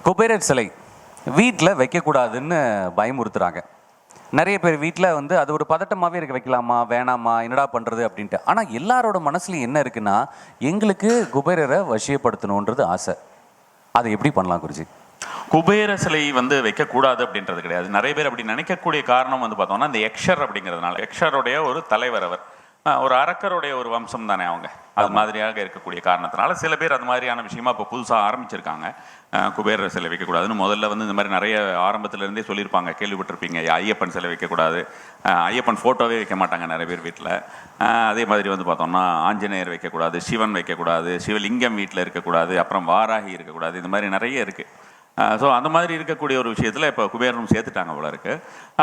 குபேரர் சிலை வீட்டில் வைக்கக்கூடாதுன்னு பயமுறுத்துறாங்க. நிறைய பேர் வீட்டில் வந்து அது ஒரு பதட்டமாகவே இருக்க, வைக்கலாமா வேணாமா என்னடா பண்ணுறது அப்படின்ட்டு. ஆனால் எல்லாரோட மனசுலையும் என்ன இருக்குன்னா, எங்களுக்கு குபேரரை வசியப்படுத்தணுன்றது ஆசை. அதை எப்படி பண்ணலாம் குருஜி? குபேர சிலை வந்து வைக்கக்கூடாது அப்படின்றது கிடையாது. நிறைய பேர் அப்படி நினைக்கக்கூடிய காரணம் வந்து பார்த்தோம்னா இந்த யக்ஷர் அப்படிங்கிறதுனால. யக்ஷருடைய ஒரு தலைவர் அவர், ஒரு அரக்கருடைய ஒரு வம்சம் தானே அவங்க. அது மாதிரியாக இருக்கக்கூடிய காரணத்தினால சில பேர் அது மாதிரியான விஷயமா இப்போ புதுசாக ஆரம்பிச்சிருக்காங்க. குபேர சிலை வைக்கக்கூடாதுன்னு முதல்ல வந்து இந்த மாதிரி நிறைய ஆரம்பத்திலேருந்தே சொல்லியிருப்பாங்க, கேள்விப்பட்டிருப்பீங்க. ஐயப்பன் சிலை வைக்கக்கூடாது, ஐயப்பன் ஃபோட்டோவே வைக்க மாட்டாங்க நிறைய பேர் வீட்டில். அதே மாதிரி வந்து பார்த்தோம்னா ஆஞ்சநேயர் வைக்கக்கூடாது, சிவன் வைக்கக்கூடாது, சிவலிங்கம் வீட்டில் இருக்கக்கூடாது, அப்புறம் வாராகி இருக்கக்கூடாது, இந்த மாதிரி நிறைய இருக்குது. ஸோ அந்த மாதிரி இருக்கக்கூடிய ஒரு விஷயத்தில் இப்போ குபேரனும் சேர்த்துட்டாங்க போல இருக்கு.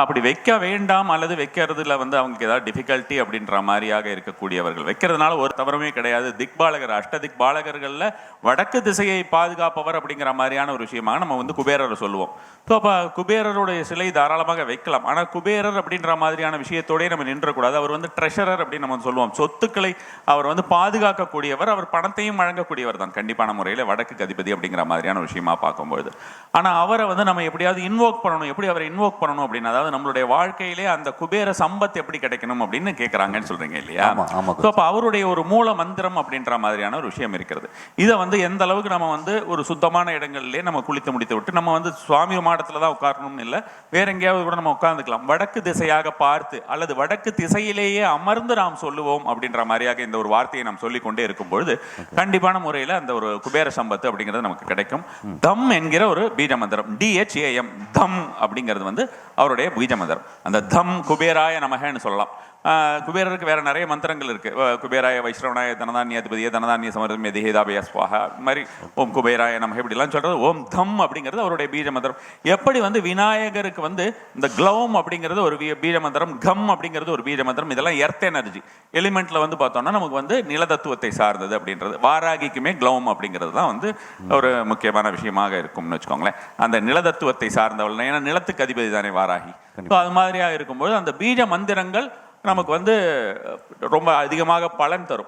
அப்படி வைக்க வேண்டாம் அல்லது வைக்கிறதுல வந்து அவங்களுக்கு ஏதாவது டிஃபிகல்ட்டி அப்படின்ற மாதிரியாக இருக்கக்கூடியவர்கள் வைக்கிறதுனால ஒரு தவறுமே கிடையாது. திக்பாலகர், அஷ்டதிக் பாலகர்களில் வடக்கு திசையை பாதுகாப்பவர் அப்படிங்கிற மாதிரியான ஒரு விஷயமாக நம்ம வந்து குபேரரை சொல்லுவோம். ஸோ அப்போ குபேரருடைய சிலை தாராளமாக வைக்கலாம். ஆனால் குபேரர் அப்படின்ற மாதிரியான விஷயத்தோடய நம்ம நின்றக்கூடாது. அவர் வந்து ட்ரெஷரர் அப்படின்னு நம்ம சொல்லுவோம். சொத்துக்களை அவர் வந்து பாதுகாக்கக்கூடியவர், அவர் பணத்தையும் வழங்கக்கூடியவர் தான் கண்டிப்பான முறையில் வடக்கு அதிபதி அப்படிங்கிற மாதிரியான ஒரு விஷயமா பார்க்கும்போது. ஆனால் அவரை வந்து நம்ம எப்படியாவது இன்வோக் பண்ணணும். எப்படி அவரை இன்வோக் பண்ணணும் அப்படின்னு, அதாவது நம்மளுடைய வாழ்க்கையிலே அந்த குபேர சம்பத் எப்படி கிடைக்கணும் அப்படின்னு கேட்குறாங்கன்னு சொல்றீங்க இல்லையா? ஸோ அப்போ அவருடைய ஒரு மூல மந்திரம் அப்படின்ற மாதிரியான ஒரு விஷயம் இருக்கிறது. இதை வந்து எந்த அளவுக்கு நம்ம வந்து ஒரு சுத்தமான இடங்கள்லேயே நம்ம குளித்து முடித்து விட்டு நம்ம வந்து சுவாமி மாடத்தில் தான் உட்காரணும்னு இல்லை, வேற எங்கேயாவது கூட நம்ம உட்கார்ந்துக்கலாம். வடக்கு திசையாக பார்த்து அல்லது வடக்கு திசையிலேயே அமர்ந்து நாம் சொல்லுவோம் அப்படின்ற மாதிரியாக இந்த ஒரு வார்த்தையை நாம் சொல்லிக்கொண்டே இருக்கும் பொழுது கண்டிப்பான முறையில் அந்த ஒரு குபேர சம்பத்து அப்படிங்கிறது நமக்கு கிடைக்கும். தம் என்கிற ஒரு பீஜ மந்திரம், DHAM, தம் அப்படிங்கிறது வந்து அவருடைய பீஜ மந்திரம். அந்த தம் குபேராய நமகன்னு சொல்லலாம். குபேரருக்கு வேற நிறைய மந்திரங்கள் இருக்கு. குபேராய வைஷ்ணவனாய தனதானியாதிபதியே தனதானிய சமர்த்தம் எதிஹேதாபய ஸ்வாஹா மாதிரி ஓம் குபேராய நமக இப்படிலாம் சொல்றது. ஓம் தம் அப்படிங்கிறது அவருடைய பீஜ மந்திரம். எப்படி வந்து விநாயகருக்கு வந்து இந்த க்ளௌம் அப்படிங்கிறது ஒரு பீஜ மந்திரம், கம் அப்படிங்கிறது ஒரு பீஜ மந்திரம். இதெல்லாம் எர்த் எனர்ஜி எலிமெண்ட்ல வந்து பார்த்தோம்னா நமக்கு வந்து நிலதத்துவத்தை சார்ந்தது அப்படின்றது. வாராகிக்குமே க்ளௌம் அப்படிங்கிறது தான் வந்து ஒரு முக்கியமான விஷயமாக இருக்கும்னு வச்சுக்கோங்களேன். அந்த நிலதத்துவத்தை சார்ந்தவள், ஏன்னா நிலத்துக்கு அதிபதி தானே வாராகி. அது மாதிரியாக இருக்கும்போது அந்த பீஜ மந்திரங்கள் நமக்கு வந்து ரொம்ப அதிகமாக பலன் தரும்.